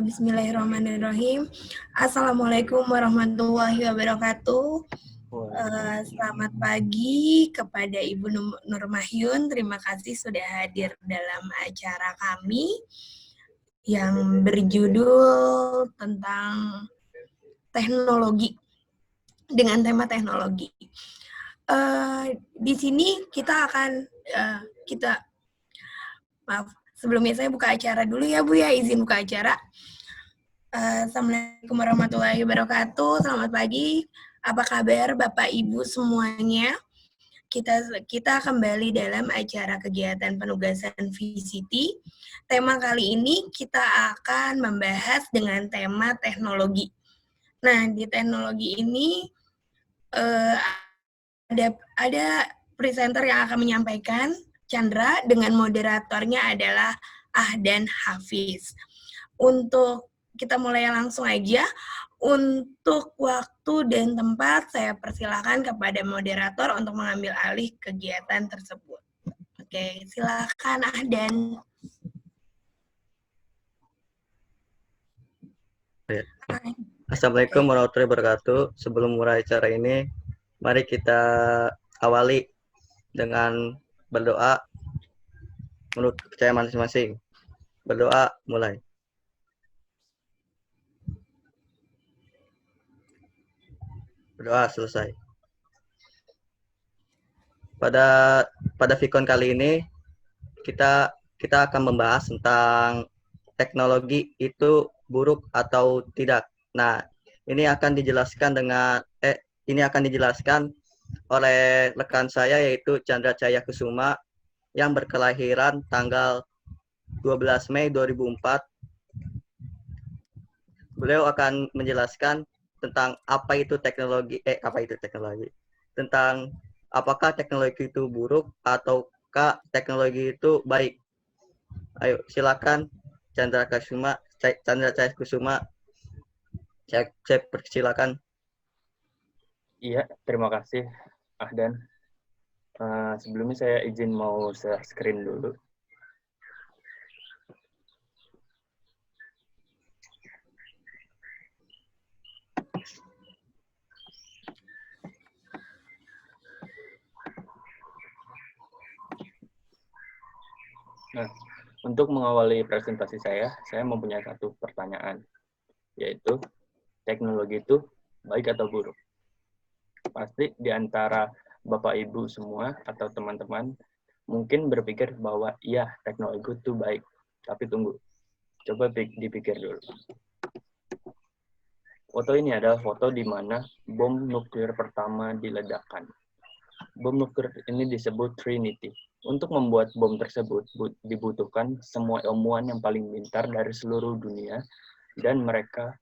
Bismillahirrahmanirrahim. Assalamualaikum warahmatullahi wabarakatuh. Selamat pagi kepada Ibu Nurmahyun. Terima kasih sudah hadir dalam acara kami yang berjudul tentang teknologi, dengan tema teknologi. Di sini kita akan sebelumnya saya buka acara dulu ya Bu ya, izin buka acara. Assalamualaikum warahmatullahi wabarakatuh. Selamat pagi. Apa kabar Bapak Ibu semuanya? Kita kembali dalam acara kegiatan penugasan VCT. Tema kali ini kita akan membahas dengan tema teknologi. Nah, di teknologi ini ada presenter yang akan menyampaikan, Chandra, dengan moderatornya adalah Ahdan Hafiz. Untuk kita mulai langsung aja. Untuk waktu dan tempat, saya persilakan kepada moderator untuk mengambil alih kegiatan tersebut. Oke, silakan Ahdan. Assalamualaikum warahmatullahi wabarakatuh. Sebelum mulai acara ini, mari kita awali dengan berdoa menurut kepercayaan masing-masing. Berdoa, mulai. Berdoa, selesai. Pada Vicon kali ini, kita akan membahas tentang teknologi itu buruk atau tidak. Nah, ini akan dijelaskan oleh rekan saya, yaitu Chandra Cahya Kusuma, yang berkelahiran tanggal 12 Mei 2004. Beliau akan menjelaskan tentang apa itu teknologi, tentang apakah teknologi itu buruk ataukah teknologi itu baik. Ayo, silakan Chandra Cahya Kusuma. Saya persilakan. Iya, terima kasih Ahdan. Sebelumnya saya izin mau share screen dulu. Nah, untuk mengawali presentasi saya mempunyai satu pertanyaan, yaitu teknologi itu baik atau buruk? Pasti di antara Bapak Ibu semua atau teman-teman mungkin berpikir bahwa iya, teknologi itu baik. Tapi tunggu, coba dipikir dulu. Foto ini adalah foto di mana bom nuklir pertama diledakkan. Bom nuklir ini disebut Trinity. Untuk membuat bom tersebut dibutuhkan semua ilmuwan yang paling pintar dari seluruh dunia, dan mereka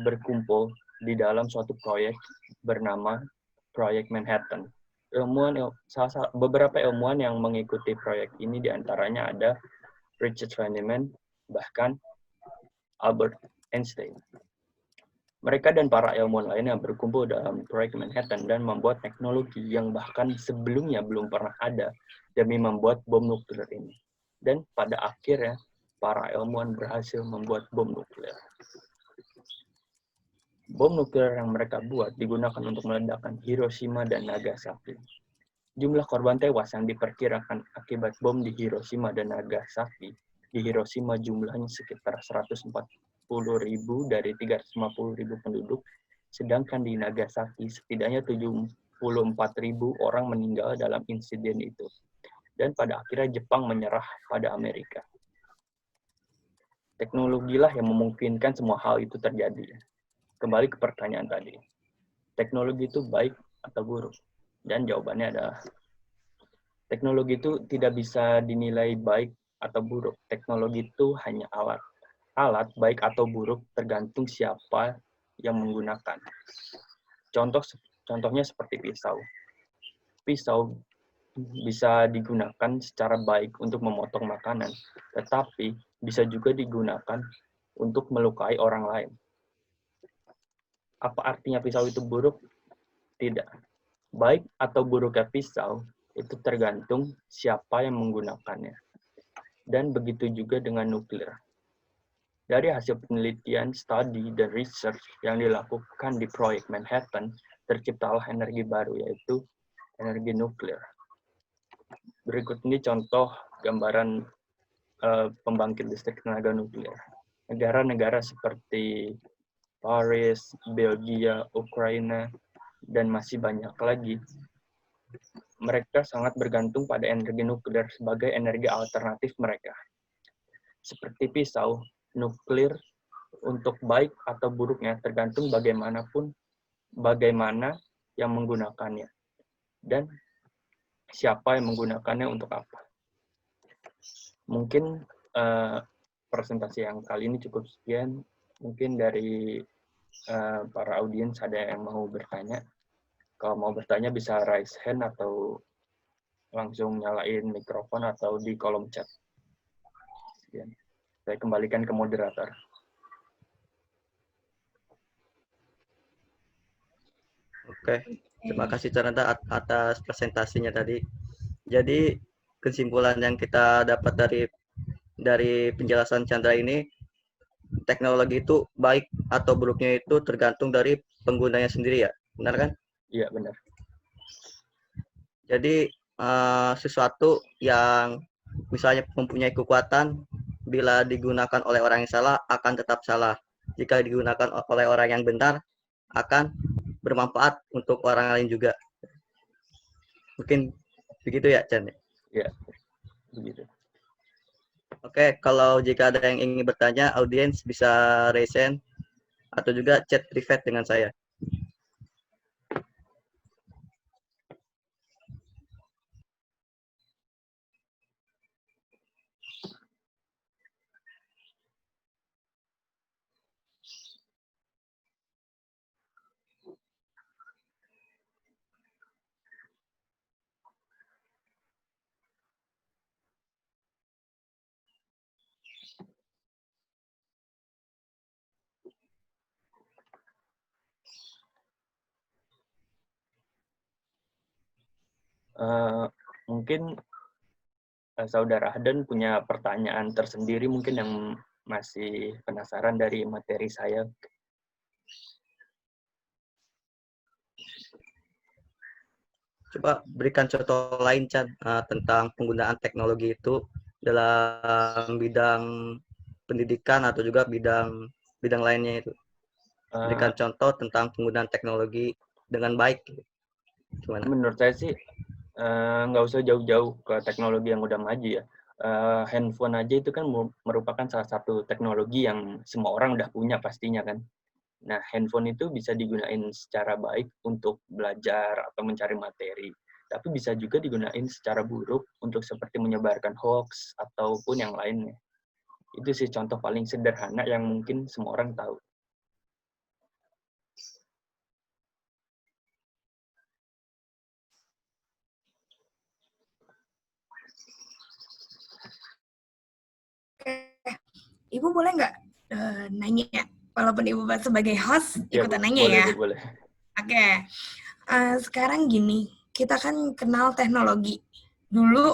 berkumpul di dalam suatu proyek bernama Proyek Manhattan. Beberapa ilmuwan yang mengikuti proyek ini diantaranya ada Richard Feynman, bahkan Albert Einstein. Mereka dan para ilmuwan lain yang berkumpul dalam proyek Manhattan dan membuat teknologi yang bahkan sebelumnya belum pernah ada demi membuat bom nuklir ini. Dan pada akhirnya, para ilmuwan berhasil membuat bom nuklir. Bom nuklir yang mereka buat digunakan untuk meledakkan Hiroshima dan Nagasaki. Jumlah korban tewas yang diperkirakan akibat bom di Hiroshima dan Nagasaki, di Hiroshima jumlahnya sekitar 140.000 dari 350.000 penduduk, sedangkan di Nagasaki setidaknya 74.000 orang meninggal dalam insiden itu. Dan pada akhirnya Jepang menyerah pada Amerika. Teknologilah yang memungkinkan semua hal itu terjadi. Kembali ke pertanyaan tadi. Teknologi itu baik atau buruk? Dan jawabannya adalah teknologi itu tidak bisa dinilai baik atau buruk. Teknologi itu hanya alat. Alat baik atau buruk tergantung siapa yang menggunakan. Contohnya seperti pisau. Pisau bisa digunakan secara baik untuk memotong makanan, tetapi bisa juga digunakan untuk melukai orang lain. Apa artinya pisau itu buruk? Tidak. Baik atau buruknya pisau itu tergantung siapa yang menggunakannya. Dan begitu juga dengan nuklir. Dari hasil penelitian, studi, dan research yang dilakukan di proyek Manhattan, terciptalah energi baru, yaitu energi nuklir. Berikut ini contoh gambaran pembangkit listrik tenaga nuklir. Negara-negara seperti Paris, Belgia, Ukraina, dan masih banyak lagi, mereka sangat bergantung pada energi nuklir sebagai energi alternatif mereka. Seperti pisau, nuklir untuk baik atau buruknya tergantung bagaimana yang menggunakannya dan siapa yang menggunakannya untuk apa. Mungkin presentasi yang kali ini cukup sekian. Mungkin dari para audiens ada yang mau bertanya. Kalau mau bertanya bisa raise hand atau langsung nyalain mikrofon atau di kolom chat. Sekian. Saya kembalikan ke moderator. Oke, terima kasih Cananda atas presentasinya tadi. Jadi kesimpulan yang kita dapat dari penjelasan Chandra ini, teknologi itu baik atau buruknya itu tergantung dari penggunanya sendiri ya, benar kan? Iya, benar. Jadi sesuatu yang misalnya mempunyai kekuatan, bila digunakan oleh orang yang salah akan tetap salah. Jika digunakan oleh orang yang benar, akan bermanfaat untuk orang lain juga. Mungkin begitu ya, Chan? Iya, begitu. Oke, kalau jika ada yang ingin bertanya, audiens bisa raise hand atau juga chat private dengan saya. Mungkin Saudara Hadan punya pertanyaan tersendiri mungkin yang masih penasaran dari materi saya. Coba berikan contoh lain, Chan, tentang penggunaan teknologi itu dalam bidang pendidikan atau juga bidang lainnya itu. Berikan contoh tentang penggunaan teknologi dengan baik. Gimana? Menurut saya sih nggak usah jauh-jauh ke teknologi yang udah maju ya. Handphone aja itu kan merupakan salah satu teknologi yang semua orang udah punya pastinya kan. Nah, handphone itu bisa digunain secara baik untuk belajar atau mencari materi. Tapi bisa juga digunain secara buruk untuk seperti menyebarkan hoax ataupun yang lainnya. Itu sih contoh paling sederhana yang mungkin semua orang tahu. Ibu boleh nggak nanya? Walaupun Ibu sebagai host, ikutan nanya boleh, ya. Bu, boleh. Oke. Sekarang gini, kita kan kenal teknologi. Dulu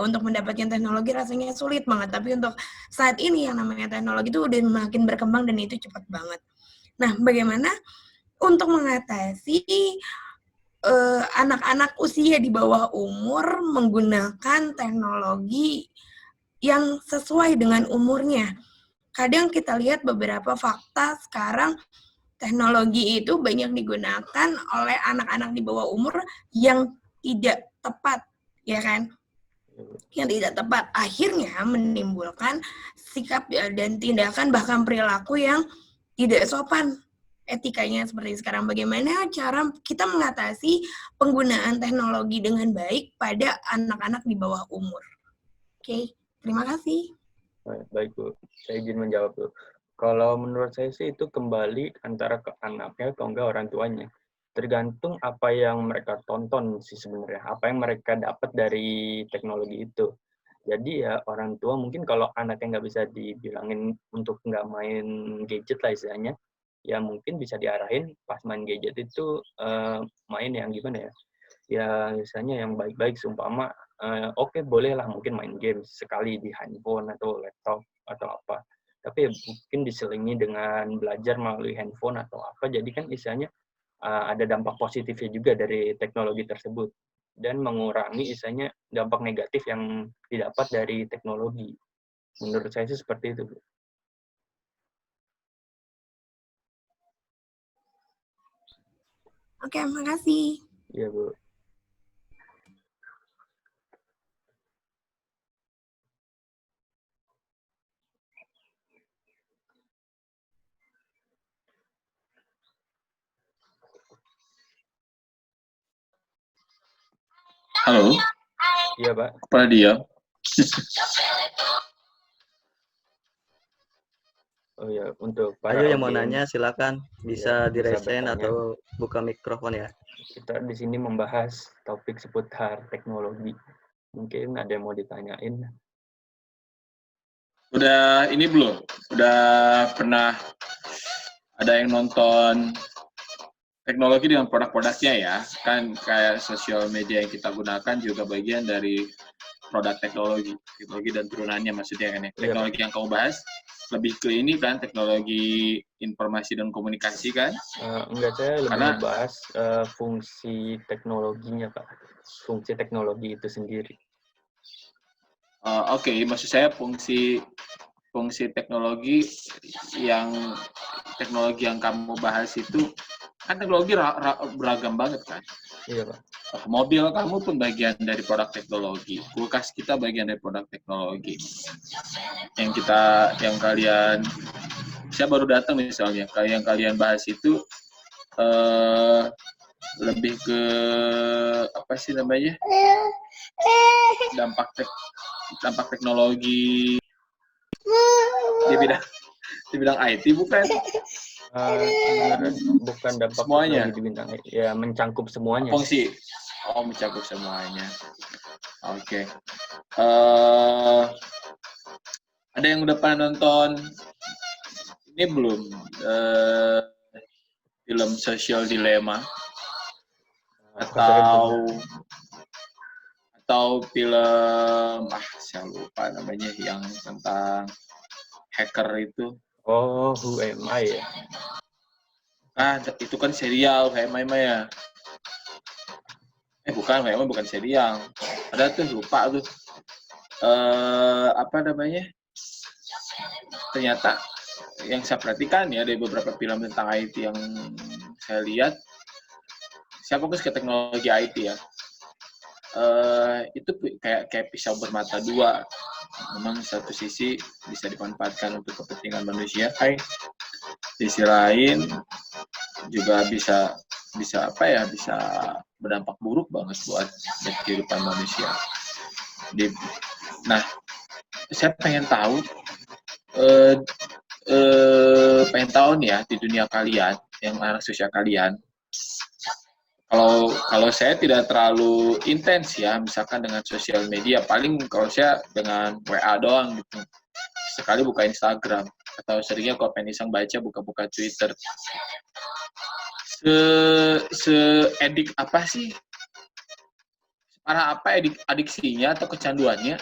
untuk mendapatkan teknologi rasanya sulit banget, tapi untuk saat ini yang namanya teknologi itu udah makin berkembang dan itu cepat banget. Nah, bagaimana untuk mengatasi anak-anak usia di bawah umur menggunakan teknologi yang sesuai dengan umurnya? Kadang kita lihat beberapa fakta sekarang teknologi itu banyak digunakan oleh anak-anak di bawah umur yang tidak tepat, ya kan? Yang tidak tepat akhirnya menimbulkan sikap dan tindakan bahkan perilaku yang tidak sopan etikanya seperti sekarang. Bagaimana cara kita mengatasi penggunaan teknologi dengan baik pada anak-anak di bawah umur? Oke, terima kasih. Baik, Bu. Saya izin menjawab, Bu. Kalau menurut saya sih itu kembali antara ke anaknya atau enggak orang tuanya. Tergantung apa yang mereka tonton sih sebenarnya, apa yang mereka dapat dari teknologi itu. Jadi ya orang tua mungkin kalau anaknya nggak bisa dibilangin untuk nggak main gadget lah istilahnya, ya mungkin bisa diarahin pas main gadget itu main yang gimana ya? Ya misalnya yang baik-baik, seumpama oke, bolehlah mungkin main game sekali di handphone atau laptop atau apa. tapi ya mungkin diselingi dengan belajar melalui handphone atau apa, jadi kan istilahnya ada dampak positifnya juga dari teknologi tersebut, dan mengurangi istilahnya dampak negatif yang didapat dari teknologi. Menurut saya sih seperti itu, Bu. Oke, makasih. Iya, Bu. Halo, Iya, Pak. kepada dia. Oh ya, untuk para Ayo yang mau audiens, nanya silakan bisa Iya, di bisa raise hand bertanya. atau buka mikrofon ya. Kita di sini membahas topik seputar teknologi. Mungkin ada yang mau ditanyain. Udah ini belum? Udah pernah ada yang nonton teknologi dengan produk-produknya ya? Kan kayak sosial media yang kita gunakan juga bagian dari produk teknologi dan turunannya maksudnya kan ya. Iya, Teknologi yang kamu bahas lebih ke ini kan, teknologi informasi dan komunikasi kan? Enggak, saya lebih Karena membahas fungsi teknologinya, Pak. Fungsi teknologi itu sendiri. oke, maksud saya fungsi teknologi yang kamu bahas itu kan teknologi beragam banget kan. Iya, Pak. Mobil kamu pun bagian dari produk teknologi, kulkas kita bagian dari produk teknologi. Yang kalian, saya baru datang misalnya, yang kalian bahas itu lebih ke apa sih namanya, dampak teknologi di bidang IT bukan? Sebenarnya bukan dampak Semuanya. teknologi di bidang, ya mencakup semuanya. Fungsi. Mencakup semuanya. Oke. Ada yang udah pernah nonton ini belum? Film Social Dilemma atau film saya lupa namanya yang tentang hacker itu. Oh, Who Am I ya? Itu kan serial kayak ya. Bukan serial. Ada tuh, lupa tuh. Apa namanya? Ternyata yang saya perhatikan ya dari beberapa film tentang IT yang saya lihat, saya fokus ke teknologi IT ya. Itu kayak pisau bermata dua. Memang satu sisi bisa dimanfaatkan untuk kepentingan manusia, sisi lain juga bisa berdampak buruk banget buat kehidupan manusia. Nah, saya pengen tahu nih ya, di dunia kalian, yang anak sosial kalian, kalau saya tidak terlalu intens ya, misalkan dengan sosial media, paling kalau saya dengan WA doang gitu, sekali buka Instagram, atau seringnya kalau pengen iseng baca buka-buka Twitter. Se-edik apa sih, separah apa adiksinya atau kecanduannya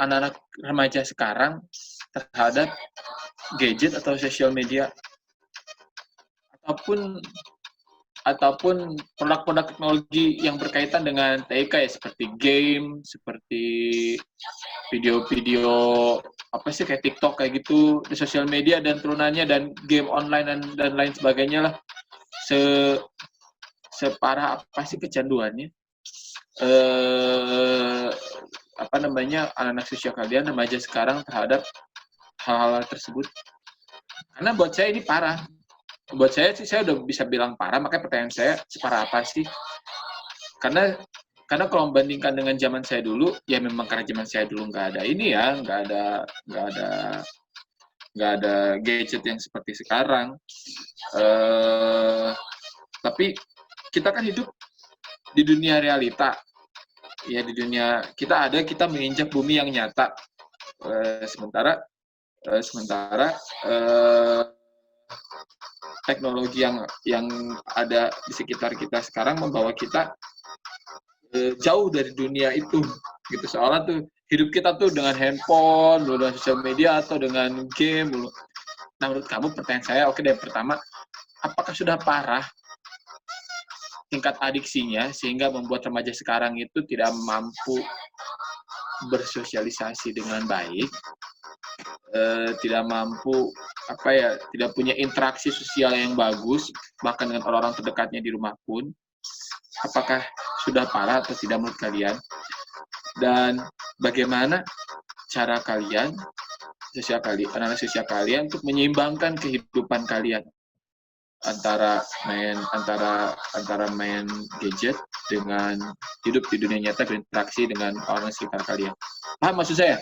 anak-anak remaja sekarang terhadap gadget atau sosial media, ataupun produk-produk teknologi yang berkaitan dengan TK ya, seperti game, seperti video-video apa sih kayak TikTok kayak gitu di sosial media dan turunannya, dan game online dan lain sebagainya lah. Separah apa sih kecanduannya anak-anak sosial kalian remaja sekarang terhadap hal-hal tersebut? Karena buat saya ini parah. Buat saya sih, saya udah bisa bilang parah, makanya pertanyaan saya, separah apa sih? Karena kalau membandingkan dengan zaman saya dulu, ya memang karena zaman saya dulu nggak ada ini ya, nggak ada gadget yang seperti sekarang. Tapi kita kan hidup di dunia realita, ya di dunia kita menginjak bumi yang nyata. Sementara teknologi yang ada di sekitar kita sekarang membawa kita jauh dari dunia itu gitu. Soalnya tuh hidup kita tuh dengan handphone, dengan sosial media, atau dengan game dulu. Nah, menurut kamu, pertanyaan saya, oke deh, pertama, apakah sudah parah tingkat adiksinya sehingga membuat remaja sekarang itu tidak mampu bersosialisasi dengan baik, tidak mampu tidak punya interaksi sosial yang bagus, bahkan dengan orang-orang terdekatnya di rumah pun? Apakah sudah parah atau tidak menurut kalian? Dan bagaimana cara kalian, anak-anak sosial kalian untuk menyeimbangkan kehidupan kalian antara main gadget dengan hidup di dunia nyata, berinteraksi dengan orang sekitar kalian. Paham maksud saya?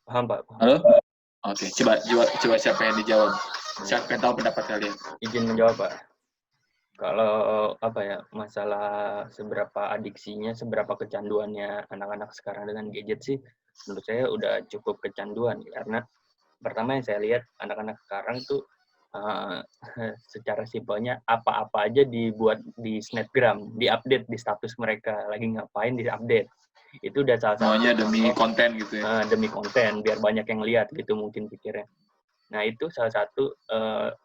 Paham, Pak. Halo? Oke, coba siapa yang dijawab? Siapa yang tahu pendapat kalian? Izin menjawab, Pak. Kalau masalah seberapa adiksinya, seberapa kecanduannya anak-anak sekarang dengan gadget sih, menurut saya udah cukup kecanduan. Karena pertama yang saya lihat, anak-anak sekarang tuh secara simpelnya apa-apa aja dibuat di Snapgram, di-update di status mereka, lagi ngapain di-update. Itu udah salah satu. Semuanya demi konten gitu ya? Demi konten, biar banyak yang lihat gitu mungkin pikirnya. Nah, itu salah satu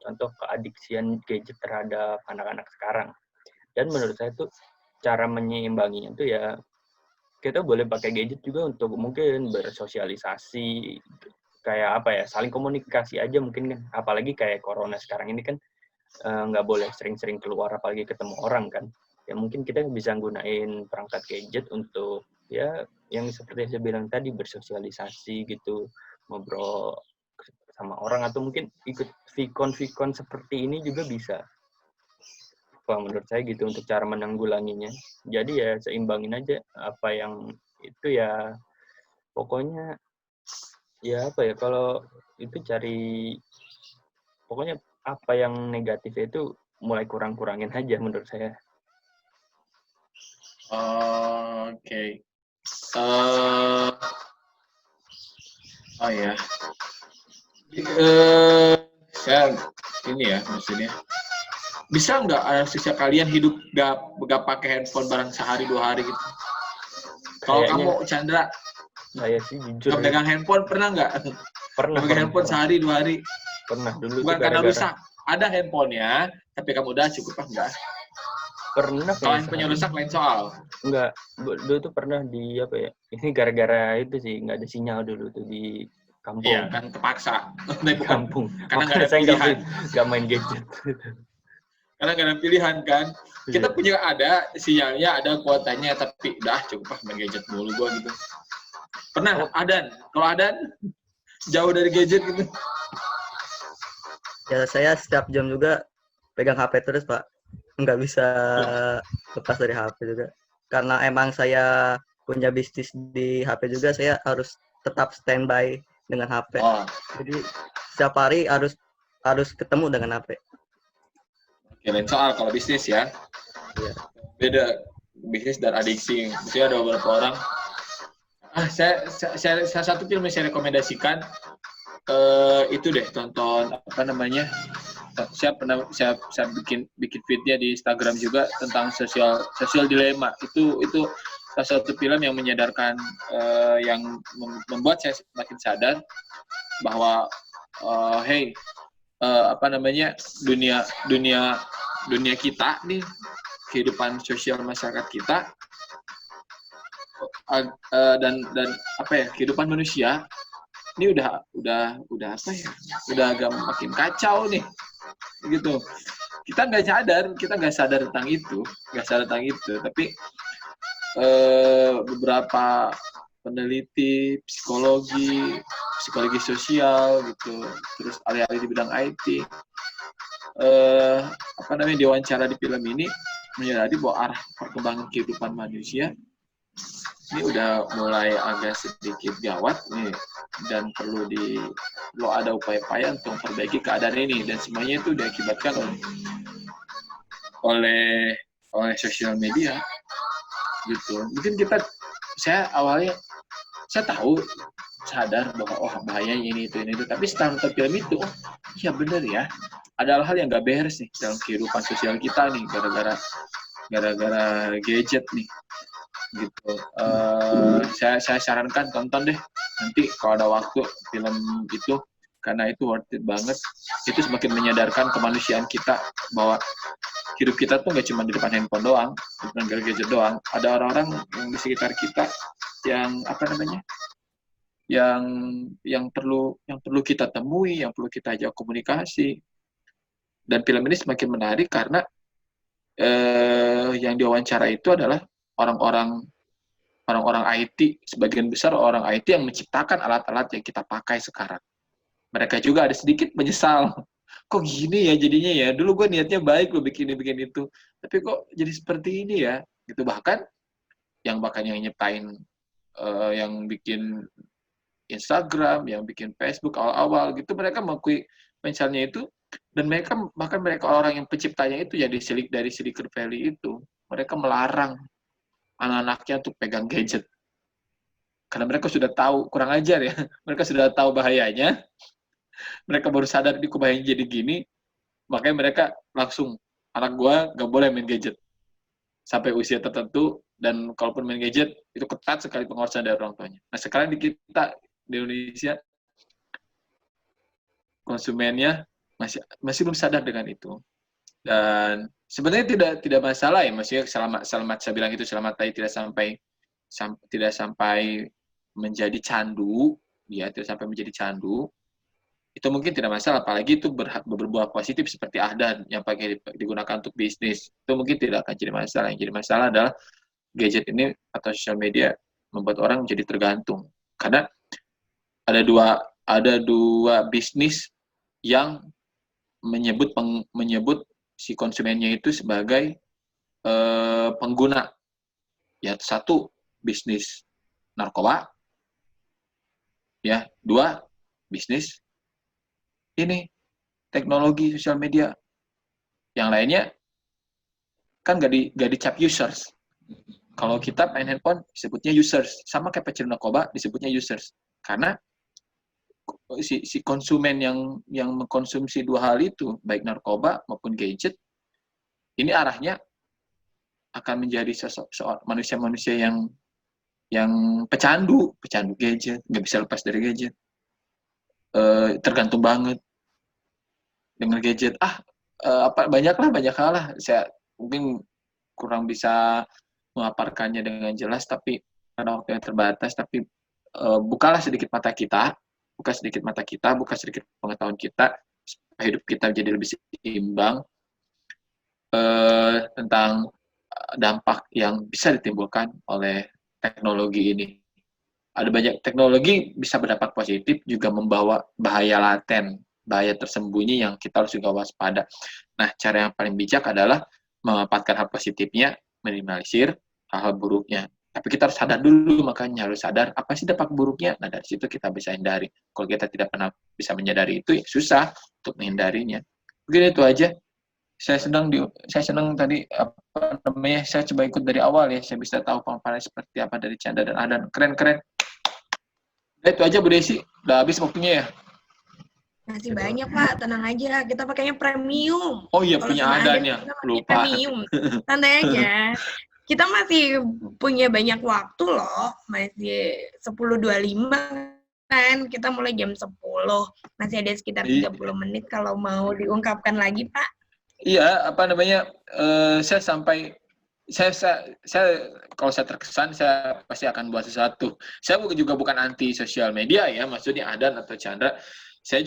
contoh keadiksian gadget terhadap anak-anak sekarang. Dan menurut saya tuh cara menyeimbanginya tuh ya kita boleh pakai gadget juga untuk mungkin bersosialisasi, kayak saling komunikasi aja mungkin kan. Apalagi kayak corona sekarang ini kan nggak boleh sering-sering keluar, apalagi ketemu orang kan. Ya mungkin kita bisa gunain perangkat gadget untuk ya yang seperti saya bilang tadi, bersosialisasi gitu, ngobrol sama orang, atau mungkin ikut vikon seperti ini juga bisa. Menurut saya gitu untuk cara menanggulanginya. Jadi ya seimbangin aja apa yang itu ya, pokoknya ya kalau itu pokoknya apa yang negatif itu mulai kurangin aja menurut saya. Oke. Oh ya. Saya ini ya maksudnya. Bisa nggak anak sosial kalian hidup nggak pakai handphone bareng sehari 2 hari gitu? Kalau kamu, Chandra, saya sih jujur nggak pegang handphone pernah nggak? Pernah. Pegang handphone sehari 2 hari? Pernah dulu. Bukan karena rusak. Ada handphonenya, tapi kamu udah cukup apa enggak? Pernah. Kalau handphonenya rusak lain soal. Enggak, dulu tuh pernah di ini gara-gara itu sih, nggak ada sinyal dulu tuh di kampung. Iya kan, terpaksa. Kampung. Karena nggak ada saya pilihan. Nggak main gadget. Karena nggak ada pilihan kan. Kita punya ada sinyalnya, ada kuotanya, tapi udah cukup main gadget mulu gua gitu. Pernah Adan? Kalau Adan jauh dari gadget gitu? Ya saya setiap jam juga pegang HP terus, Pak. Nggak bisa lepas dari HP juga. Karena emang saya punya bisnis di HP juga, saya harus tetap standby dengan HP. Oh. Jadi setiap hari harus ketemu dengan HP. Oke, lain soal kalau bisnis ya. Iya. Beda bisnis dan adiksi. Misalnya ada beberapa orang. Saya satu film yang saya rekomendasikan itu deh, tonton saya bikin feednya di Instagram juga tentang sosial dilema. Itu salah satu film yang menyadarkan, yang membuat saya semakin sadar bahwa dunia kita nih, kehidupan sosial masyarakat kita, dan kehidupan manusia ini udah agak makin kacau nih gitu. Kita nggak sadar tentang itu, tapi beberapa peneliti psikologi sosial gitu, terus ahli-ahli di bidang IT diwawancara di film ini menyadari bahwa arah perkembangan kehidupan manusia ini udah mulai agak sedikit gawat nih, dan perlu ada upaya-upaya untuk memperbaiki keadaan ini, dan semuanya itu diakibatkan oleh sosial media gitu. Mungkin saya awalnya sadar bahwa bahayanya ini itu, tapi setelah nonton film itu, iya benar ya, ada hal-hal yang nggak beres nih dalam kehidupan sosial kita nih gara-gara gadget nih. gitu. Saya sarankan tonton deh nanti kalau ada waktu film itu, karena itu worth it banget. Itu semakin menyadarkan kemanusiaan kita bahwa hidup kita tuh nggak cuma di depan handphone doang, di depan gadget doang. Ada orang-orang yang di sekitar kita yang yang perlu kita temui, yang perlu kita ajak komunikasi. Dan film ini semakin menarik karena yang diwawancara itu adalah orang-orang IT, sebagian besar orang IT yang menciptakan alat-alat yang kita pakai sekarang. Mereka juga ada sedikit menyesal. Kok gini ya jadinya ya? Dulu gue niatnya baik, gue bikin itu. Tapi kok jadi seperti ini ya? Gitu. Bahkan yang nyiptain, yang bikin Instagram, yang bikin Facebook awal-awal gitu, mereka mengakui mensalnya itu. Dan bahkan mereka orang yang penciptanya itu ya dari Silicon Valley itu. Mereka melarang anak-anaknya untuk pegang gadget. Karena mereka sudah tahu, kurang ajar ya, mereka sudah tahu bahayanya, mereka baru sadar di bahayanya jadi gini, makanya mereka langsung, anak gua gak boleh main gadget sampai usia tertentu, dan kalaupun main gadget, itu ketat sekali pengawasan dari orang tuanya. Nah sekarang di Indonesia, konsumennya masih belum sadar dengan itu. Dan sebenarnya tidak masalah ya, maksudnya selamat saya bilang itu selamat tadi tidak sampai menjadi candu, ya tidak sampai menjadi candu, itu mungkin tidak masalah, apalagi itu berbuah positif seperti Ahdan yang pakai digunakan untuk bisnis, itu mungkin tidak akan jadi masalah. Yang jadi masalah adalah gadget ini atau sosial media membuat orang menjadi tergantung, karena ada dua bisnis yang menyebut si konsumennya itu sebagai pengguna. Ya, satu bisnis narkoba, ya, dua bisnis ini teknologi sosial media. Yang lainnya kan gak dicap users. Kalau kita main handphone disebutnya users, sama kayak pecandu narkoba disebutnya users. Karena si konsumen yang mengkonsumsi dua hal itu, baik narkoba maupun gadget, ini arahnya akan menjadi manusia-manusia yang pecandu gadget, nggak bisa lepas dari gadget, tergantung banget dengan gadget. Banyak hal lah. Saya mungkin kurang bisa memaparkannya dengan jelas, tapi karena waktunya terbatas. Tapi buka sedikit mata kita, buka sedikit pengetahuan kita, supaya hidup kita jadi lebih seimbang tentang dampak yang bisa ditimbulkan oleh teknologi ini. Ada banyak teknologi bisa berdampak positif, juga membawa bahaya laten, bahaya tersembunyi yang kita harus juga waspada. Nah, cara yang paling bijak adalah memanfaatkan hal positifnya, minimalisir hal-hal buruknya. Tapi kita harus sadar dulu, makanya harus sadar apa sih dampak buruknya. Nah, dari situ kita bisa hindari. Kalau kita tidak pernah bisa menyadari itu, ya susah untuk menghindarinya. Mungkin itu aja. Saya senang tadi saya coba ikut dari awal ya, saya bisa tahu pemaparan seperti apa dari Chandra dan Ahdan. Keren. Nah, itu aja Bu Desi, udah habis waktunya ya. Masih banyak Pak, tenang aja, kita pakainya premium. Oh iya, kalau punya Ahdan ya, lupa. Premium, santai aja. Kita masih punya banyak waktu loh, masih 10.25 kan, kita mulai jam 10, masih ada sekitar 30 menit kalau mau diungkapkan lagi Pak. Iya, saya kalau saya terkesan, saya pasti akan buat sesuatu. Saya juga bukan anti sosial media ya, maksudnya Ahdan atau Chandra. Saya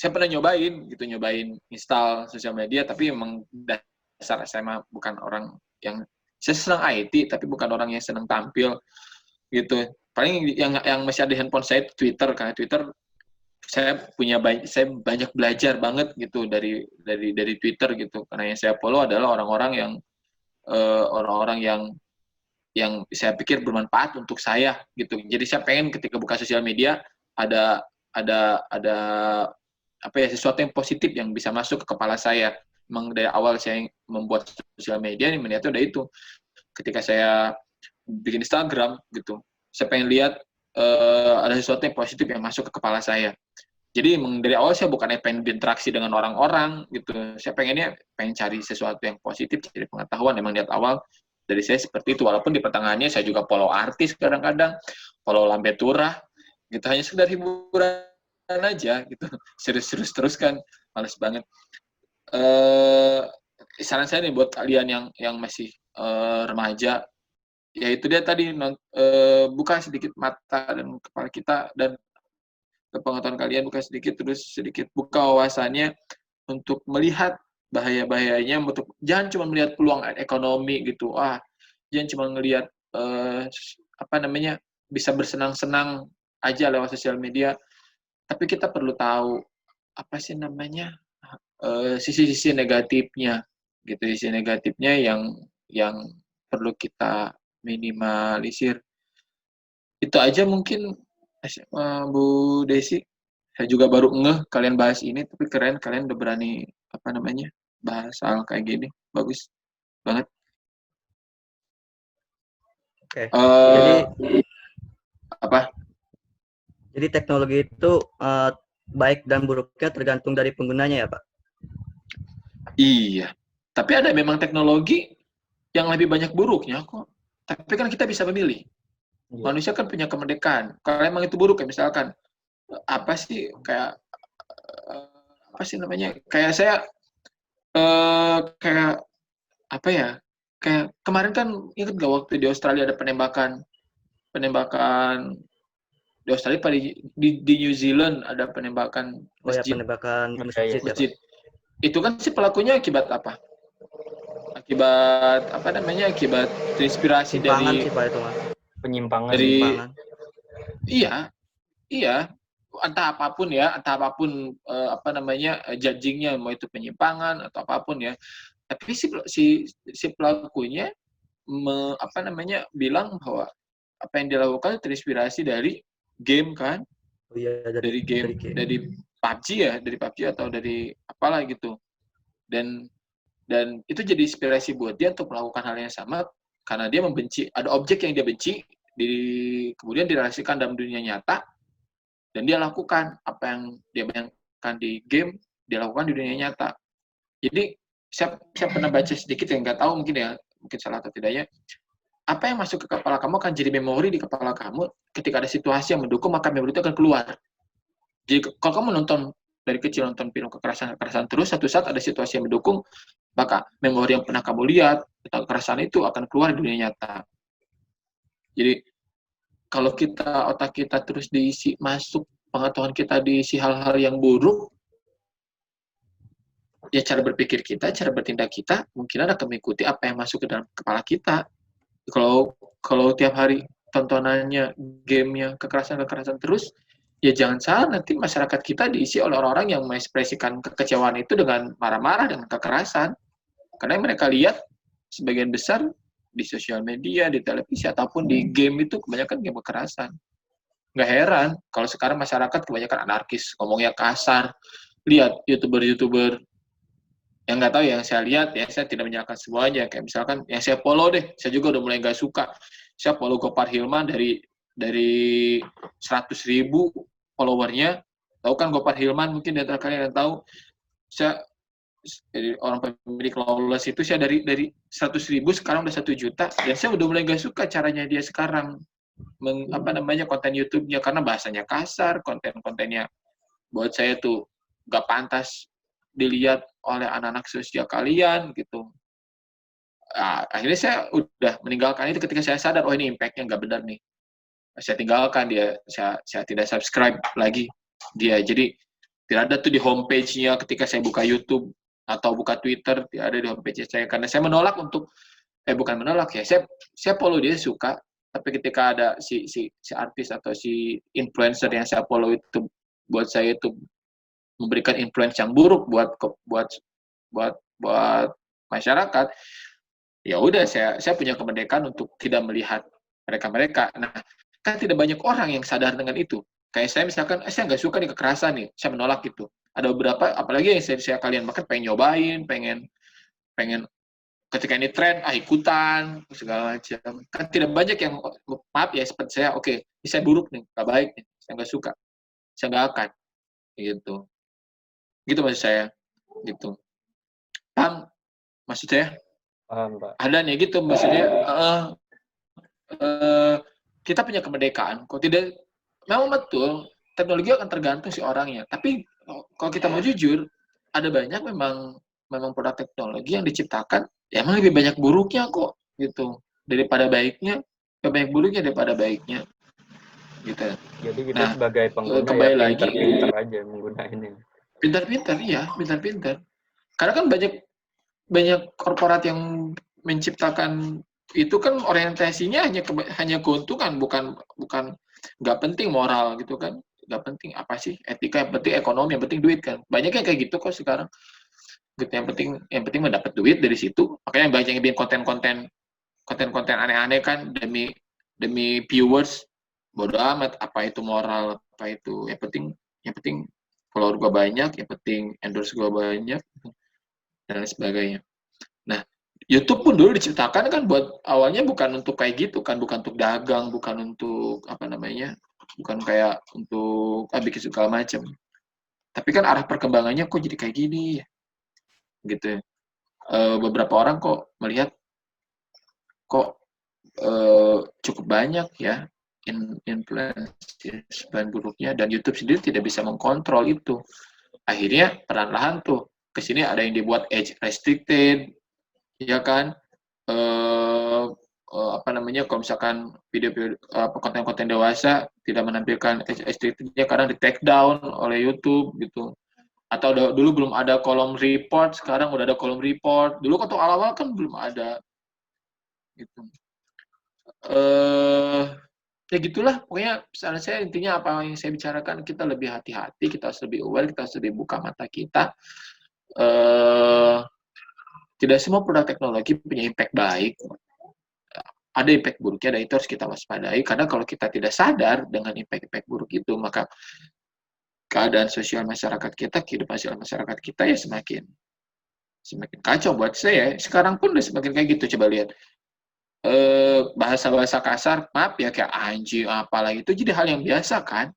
pernah nyobain install sosial media, tapi emang dasar saya mah bukan orang yang, saya senang IT, tapi bukan orang yang senang tampil gitu. Paling yang masih ada di handphone saya Twitter, karena Twitter saya banyak belajar banget gitu dari Twitter gitu, karena yang saya follow adalah orang-orang yang saya pikir bermanfaat untuk saya gitu. Jadi saya pengen ketika buka sosial media ada sesuatu yang positif yang bisa masuk ke kepala saya. Memang dari awal saya membuat sosial media, niatnya udah itu. Ketika saya bikin Instagram gitu, saya pengen lihat ada sesuatu yang positif yang masuk ke kepala saya. Jadi dari awal saya bukannya pengen berinteraksi dengan orang-orang gitu. Saya pengen cari sesuatu yang positif, cari pengetahuan. Memang niat awal dari saya seperti itu, walaupun di pertengahannya saya juga follow artis kadang-kadang, follow Lambe Turah, gitu, hanya sekedar hiburan aja gitu, serius-serius terus kan males banget. Saran saya nih buat kalian yang masih remaja, ya itu dia tadi, buka sedikit mata dan kepala kita, dan pengetahuan kalian buka sedikit, terus sedikit buka wawasannya untuk melihat bahaya-bahayanya, untuk jangan cuma melihat peluang ekonomi gitu, jangan cuma ngelihat bisa bersenang-senang aja lewat sosial media, tapi kita perlu tahu sisi-sisi negatifnya gitu, sisi negatifnya yang perlu kita minimalisir. Itu aja mungkin, Bu Desi. Saya juga baru ngeh kalian bahas ini, tapi keren, kalian udah berani bahas hal kayak gini, bagus banget. Oke. Jadi apa? Jadi teknologi itu baik dan buruknya tergantung dari penggunanya ya, Pak? Iya. Tapi ada memang teknologi yang lebih banyak buruknya kok. Tapi kan kita bisa memilih. Manusia kan punya kemerdekaan. Kalau emang itu buruk, kayak misalkan kayak saya kayak kemarin kan ingat gak waktu di Australia ada penembakan di Australia, di New Zealand ada penembakan masjid. Penembakan masjid. Ya, Pak? Itu kan si pelakunya akibat apa? Akibat terinspirasi dari sih, Pak, itu, Mas. Penyimpangan. Iya. Entah apapun judging-nya, mau itu penyimpangan atau apapun ya. Tapi si pelakunya bilang bahwa apa yang dilakukan terinspirasi dari game kan? Dari game, dari PUBG ya, dari PUBG atau dari apalah gitu. Dan itu jadi inspirasi buat dia untuk melakukan hal yang sama, karena dia membenci, ada objek yang dia benci, kemudian direlasikan dalam dunia nyata, dan dia lakukan apa yang dia bayangkan di game, dia lakukan di dunia nyata. Jadi saya pernah baca sedikit, yang nggak tahu mungkin salah atau tidaknya, apa yang masuk ke kepala kamu akan jadi memori di kepala kamu. Ketika ada situasi yang mendukung, maka memori itu akan keluar. Jadi kalau kamu dari kecil nonton film kekerasan terus, satu saat ada situasi yang mendukung, maka memori yang pernah kamu lihat tentang kekerasan itu akan keluar di dunia nyata. Jadi kalau otak kita terus diisi masuk, pengetahuan kita diisi hal-hal yang buruk, ya cara berpikir kita, cara bertindak kita mungkin ada mengikuti apa yang masuk ke dalam kepala kita. Kalau tiap hari tontonannya, gamenya kekerasan terus, ya jangan salah, nanti masyarakat kita diisi oleh orang-orang yang mengekspresikan kekecewaan itu dengan marah-marah dan kekerasan. Karena yang mereka lihat sebagian besar di sosial media, di televisi, ataupun di game itu kebanyakan game kekerasan. Nggak heran kalau sekarang masyarakat kebanyakan anarkis, ngomongnya kasar. Lihat YouTuber yang nggak tahu, yang saya lihat, ya saya tidak menyalahkan semuanya. Kayak misalkan yang saya follow deh, saya juga udah mulai nggak suka. Saya follow Gopar Hilman dari 100.000 followernya. Tahu kan Gopar Hilman, mungkin di antara kalian yang tahu. Saya dari orang pemilik Lawless itu, saya dari 100.000 sekarang udah 1 juta, dan saya udah mulai gak suka caranya dia sekarang konten YouTube-nya, karena bahasanya kasar, konten-kontennya buat saya tuh gak pantas dilihat oleh anak-anak sosial kalian gitu. Akhirnya saya udah meninggalkan itu ketika saya sadar, ini impact-nya gak benar nih. Saya tinggalkan dia, saya tidak subscribe lagi dia. Jadi tidak ada tuh di homepage-nya ketika saya buka YouTube atau buka Twitter, tidak ada di homepage saya, karena saya menolak bukan menolak ya, saya follow dia, suka, tapi ketika ada si artis atau si influencer yang saya follow itu buat saya itu memberikan influence yang buruk buat masyarakat, ya udah saya punya kemerdekaan untuk tidak melihat mereka. Nah, kan tidak banyak orang yang sadar dengan itu. Kayak saya misalkan, saya nggak suka nih kekerasan nih, saya menolak itu. Ada beberapa, apalagi yang saya kalian bahkan pengen nyobain, pengen ketika ini tren, ikutan, segala macam. Kan tidak banyak yang, maaf ya, seperti saya, oke, ini saya buruk nih, nggak baik nih, saya nggak suka, saya nggak akan, gitu. Gitu maksud saya, gitu. Paham maksud saya? Paham, Pak. Ada nih gitu, maksudnya kita punya kemerdekaan. Kalau tidak, memang betul teknologi akan tergantung si orangnya. Tapi kalau kita mau jujur, ada banyak memang produk teknologi yang diciptakan, ya emang lebih banyak buruknya kok gitu daripada baiknya. Lebih banyak buruknya daripada baiknya gitu. Jadi kita Nah, sebagai pengguna ya kembali lagi, pinter-pinter aja menggunainnya. pintar-pintar ya, pintar-pintar. Karena kan banyak korporat yang menciptakan itu kan orientasinya hanya keuntungan, bukan nggak penting moral gitu kan, nggak penting apa sih etika, yang penting ekonomi, yang penting duit kan. Banyak yang kayak gitu kok sekarang. Gitu, yang penting mendapat duit dari situ. Makanya banyak yang bikin konten aneh-aneh kan demi viewers. Bodoh amat apa itu moral, apa itu. Yang penting follower gua banyak, yang penting endorse gua banyak dan lain sebagainya. Nah, YouTube pun dulu diciptakan kan buat awalnya bukan untuk kayak gitu kan, bukan untuk dagang, bukan untuk apa namanya, bukan kayak untuk bikin segala macam. Tapi kan arah perkembangannya kok jadi kayak gini ya, gitu. Beberapa orang kok melihat kok cukup banyak ya influence dan buruknya, dan YouTube sendiri tidak bisa mengkontrol itu. Akhirnya perlahan-lahan tuh kesini ada yang dibuat age restricted, ya kan, apa namanya, kalau misalkan video konten-konten dewasa tidak menampilkan age restricted-nya, kadang di take down oleh YouTube gitu. Atau dulu belum ada kolom report, sekarang udah ada kolom report. Dulu waktu awal-awal kan belum ada gitu. Ya gitulah, pokoknya pesan saya intinya apa yang saya bicarakan, kita lebih hati-hati, kita harus lebih aware, kita harus lebih buka mata kita. Tidak semua produk teknologi punya impact baik. Ada impact buruknya, dan itu harus kita waspadai. Karena kalau kita tidak sadar dengan impact-impact buruk itu, maka keadaan sosial masyarakat kita, kehidupan sosial masyarakat kita ya semakin kacau buat saya. Sekarang pun udah semakin kayak gitu. Coba lihat bahasa-bahasa kasar, maaf ya, kayak anjing apalagi, itu jadi hal yang biasa kan.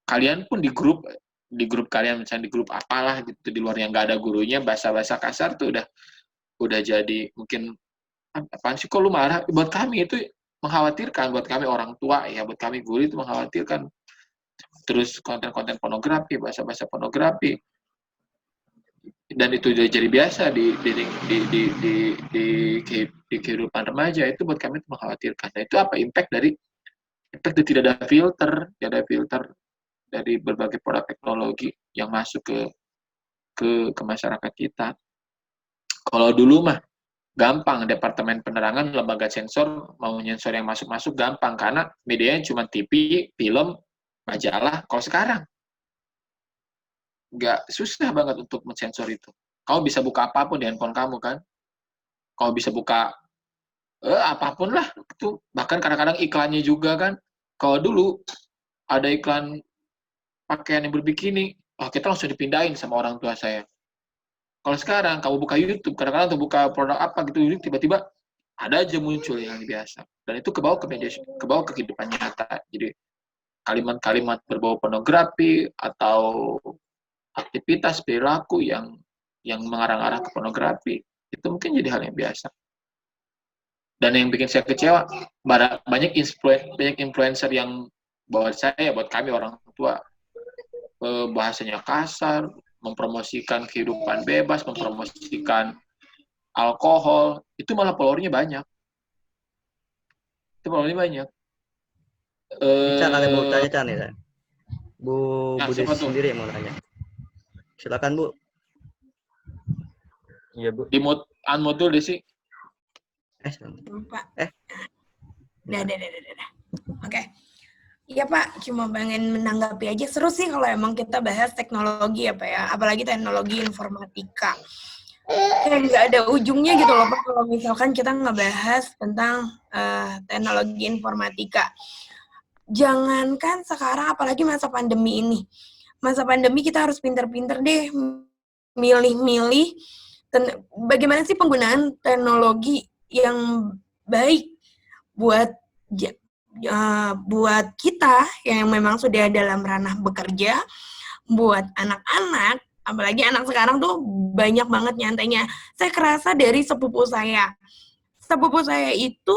Kalian pun di grup kalian, misalnya di grup apalah gitu, di luar yang nggak ada gurunya, bahasa-bahasa kasar tuh udah jadi mungkin apaan sih kok lu marah. Buat kami itu mengkhawatirkan, buat kami orang tua ya, buat kami guru itu mengkhawatirkan. Terus konten-konten pornografi, bahasa-bahasa pornografi, dan itu udah jadi biasa di kehidupan remaja, itu buat kami itu mengkhawatirkan. Nah, itu apa impact dari tidak ada filter dari berbagai produk teknologi yang masuk ke masyarakat kita. Kalau dulu mah gampang, departemen penerangan, lembaga sensor mau nyensor yang masuk gampang karena medianya cuma TV, film, majalah. Kalau sekarang nggak, susah banget untuk mensensor itu. Kamu bisa buka apapun di handphone kamu kan. Kamu bisa buka apapun lah itu. Bahkan kadang-kadang iklannya juga kan. Kalau dulu ada iklan pakaian yang berbikini, kita langsung dipindahin sama orang tua saya. Kalau sekarang kamu buka YouTube, kadang-kadang tuh buka produk apa gitu, tiba-tiba ada aja muncul yang biasa. Dan itu kebawa ke media, kebawa ke kehidupan nyata. Jadi kalimat-kalimat berbau pornografi atau aktivitas perilaku yang mengarah-arah ke pornografi, itu mungkin jadi hal yang biasa. Dan yang bikin saya kecewa, banyak influencer yang buat kami orang tua, bahasanya kasar, mempromosikan kehidupan bebas, mempromosikan alkohol, itu malah followernya banyak. Chan, ada mau tanya Chan ya? Bu Nah, Desi siapa tuh? sendiri yang mau nanya. Silakan Bu. Iya Bu. Di unmute dulu Desi. Lupa. Udah. Oke. Iya Pak, cuma pengen menanggapi aja. Seru sih kalau emang kita bahas teknologi ya Pak ya, apalagi teknologi informatika. Kayak nggak ada ujungnya gitu loh Pak kalau misalkan kita ngebahas tentang teknologi informatika. Jangankan sekarang, apalagi masa pandemi ini. Masa pandemi kita harus pinter-pinter deh milih-milih bagaimana sih penggunaan teknologi yang baik buat kita yang memang sudah dalam ranah bekerja, buat anak-anak Apalagi anak sekarang tuh banyak banget nyantainya. Saya kerasa dari sepupu saya. Sepupu saya itu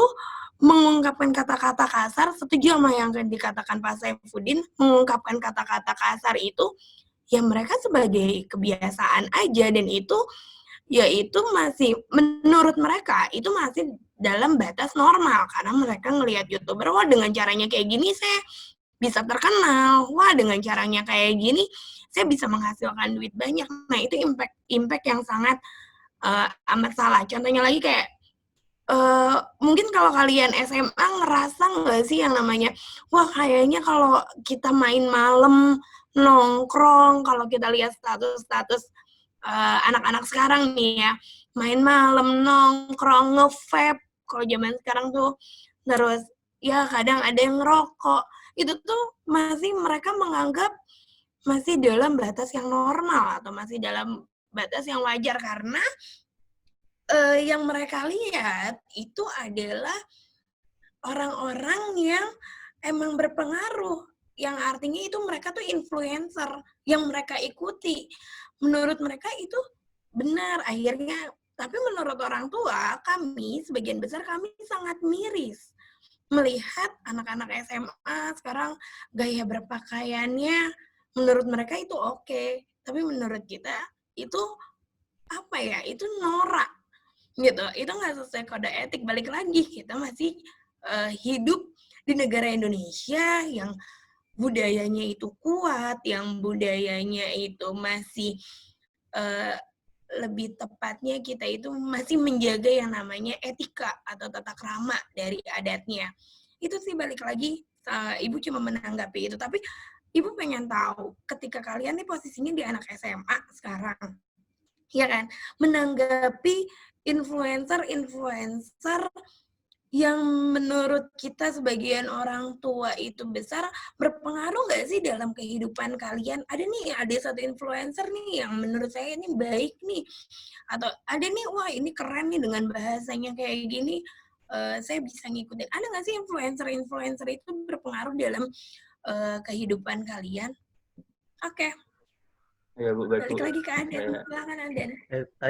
mengungkapkan kata-kata kasar, setuju sama yang dikatakan Pak Saifuddin, mengungkapkan kata-kata kasar itu, ya mereka sebagai kebiasaan aja, dan itu, ya itu masih, menurut mereka, itu masih dalam batas normal, karena mereka ngelihat YouTuber, wah dengan caranya kayak gini saya bisa terkenal, wah dengan caranya kayak gini saya bisa menghasilkan duit banyak. Nah itu impact yang sangat amat salah. Contohnya lagi kayak mungkin kalau kalian SMA ngerasa nggak sih yang namanya, wah kayaknya kalau kita main malam nongkrong, kalau kita lihat status-status anak-anak sekarang nih ya, main malam nongkrong nge-vape, kalau zaman sekarang tuh, terus ya kadang ada yang ngerokok, itu tuh masih mereka menganggap masih dalam batas yang normal atau masih dalam batas yang wajar, karena yang mereka lihat itu adalah orang-orang yang emang berpengaruh, yang artinya itu mereka tuh influencer yang mereka ikuti. Menurut mereka itu benar akhirnya, tapi menurut orang tua kami, sebagian besar kami sangat miris melihat anak-anak SMA sekarang gaya berpakaiannya menurut mereka itu oke, tapi menurut kita itu apa ya, itu norak gitu, itu nggak sesuai kode etik. Balik lagi, kita masih hidup di negara Indonesia yang budayanya itu kuat, yang budayanya itu masih lebih tepatnya kita itu masih menjaga yang namanya etika atau tata krama dari adatnya. Itu sih balik lagi, Ibu cuma menanggapi itu, tapi Ibu pengen tahu ketika kalian nih posisinya di anak SMA sekarang, ya kan, menanggapi influencer-influencer yang menurut kita sebagian orang tua itu besar, berpengaruh nggak sih dalam kehidupan kalian? Ada satu influencer nih yang menurut saya ini baik nih, atau ada nih, wah ini keren nih dengan bahasanya kayak gini, saya bisa ngikutin. Ada nggak sih influencer-influencer itu berpengaruh dalam kehidupan kalian? Oke. Ya, Bu, baik, Balik Bu. lagi ke Aden. Silakan Aden.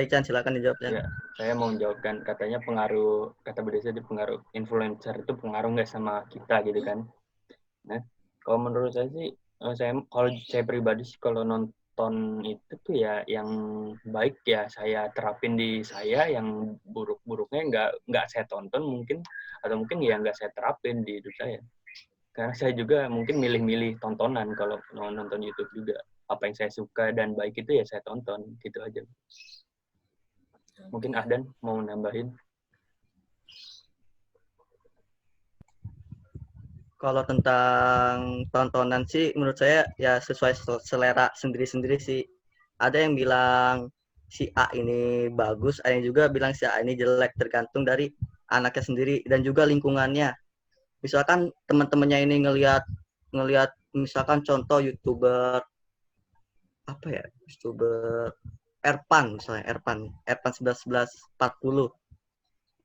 Chan, silakan dijawab, Chan. Ya, saya mau menjawabkan, katanya pengaruh, kata Bu Desi, pengaruh influencer itu pengaruh nggak sama kita gitu kan. Nah, kalau menurut saya sih, kalau saya pribadi sih kalau nonton itu tuh ya yang baik ya saya terapin di saya, yang buruk-buruknya nggak saya tonton mungkin, atau mungkin ya nggak saya terapin di hidup saya. Karena saya juga mungkin milih-milih tontonan kalau nonton YouTube juga. Apa yang saya suka dan baik itu ya saya tonton, gitu aja. Mungkin Ahdan mau nambahin. Kalau tentang tontonan sih menurut saya ya sesuai selera sendiri-sendiri sih. Ada yang bilang si A ini bagus, ada yang juga bilang si A ini jelek, tergantung dari anaknya sendiri dan juga lingkungannya. Misalkan teman-temannya ini ngelihat misalkan contoh YouTuber YouTuber Erpan misalnya, Erpan 1140.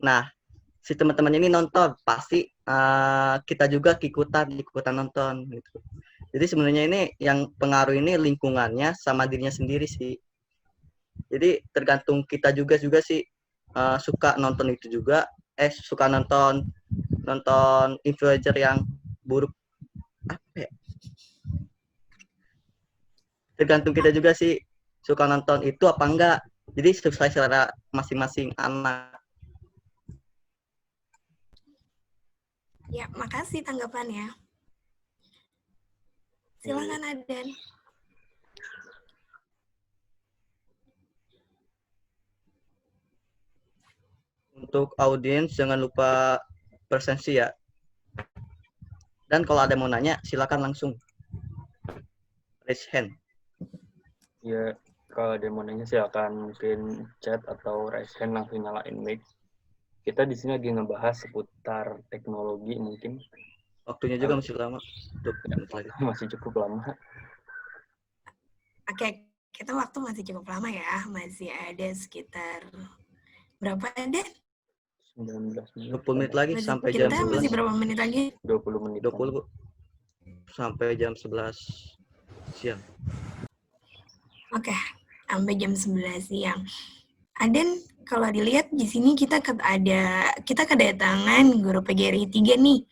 Nah, si teman-teman ini nonton, pasti kita juga ikutan nonton gitu. Jadi sebenarnya ini yang pengaruh ini lingkungannya sama dirinya sendiri sih. Jadi tergantung kita juga sih suka nonton itu juga, suka nonton influencer yang buruk, apa ya? Tergantung kita juga sih suka nonton itu apa enggak. Jadi sesuai selera masing-masing anak. Ya, makasih tanggapannya. Silakan Aden. Untuk audiens jangan lupa presensi ya. Dan kalau ada mau nanya silakan langsung raise hand. Ya, kalau ada mau nanya silakan mungkin chat atau raise hand, langsung nyalain mic. Kita di sini lagi ngebahas seputar teknologi mungkin. Waktunya juga masih lama. Masih cukup lama. Oke, kita waktu masih cukup lama ya. Masih ada sekitar berapa ada? 19 menit. 20 menit lagi sampai jam 11. Kita masih berapa menit lagi? 20 menit. 20, Bu. Sampai jam 11 siang. Oke, sampai jam 11 siang. Dan kalau dilihat di sini kita kedatangan guru PGRI 3 nih.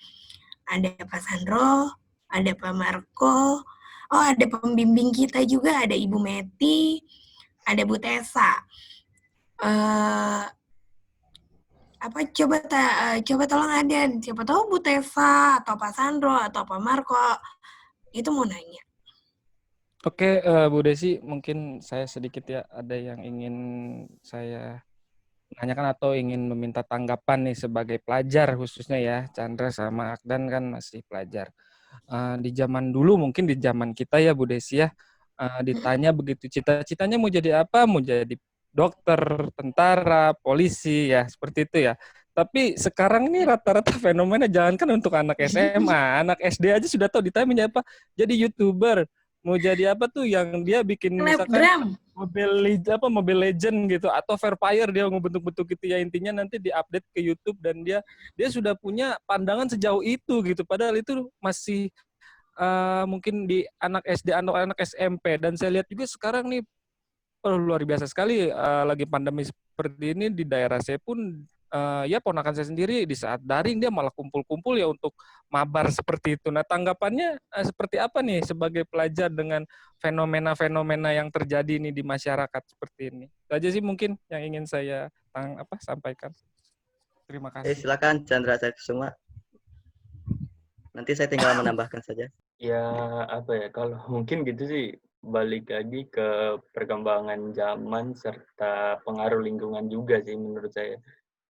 Ada Pak Sandro, ada Pak Marco, ada pembimbing kita juga, ada Ibu Meti, ada Bu Tessa. Coba tolong ada, siapa tahu Bu Tessa atau Pak Sandro atau Pak Marco itu mau nanya. Oke, Bu Desi, mungkin saya sedikit ya, ada yang ingin saya nanyakan atau ingin meminta tanggapan nih sebagai pelajar khususnya ya. Chandra sama Akdan kan masih pelajar. Di zaman dulu, mungkin di zaman kita ya Bu Desi ya, ditanya begitu cita-citanya mau jadi apa, mau jadi dokter, tentara, polisi ya, seperti itu ya. Tapi sekarang ini rata-rata fenomena, jangankan untuk anak SMA, anak SD aja sudah tahu ditanya apa, jadi YouTuber. Mau jadi apa tuh yang dia bikin misalkan Mobile Legend gitu atau Free Fire, dia ngebentuk-bentuk gitu ya, intinya nanti diupdate ke YouTube dan dia sudah punya pandangan sejauh itu gitu, padahal itu masih mungkin di anak SD atau anak SMP. Dan saya lihat juga sekarang nih luar biasa sekali, lagi pandemi seperti ini di daerah saya pun ya ponakan saya sendiri di saat daring dia malah kumpul-kumpul ya untuk mabar seperti itu. Nah, tanggapannya seperti apa nih sebagai pelajar dengan fenomena-fenomena yang terjadi ini di masyarakat seperti ini? Itu aja sih mungkin yang ingin saya sampaikan. Terima kasih. Silakan Chandra Saifusuma. Nanti saya tinggal menambahkan saja. Ya, apa ya, kalau mungkin gitu sih, balik lagi ke perkembangan zaman serta pengaruh lingkungan juga sih menurut saya.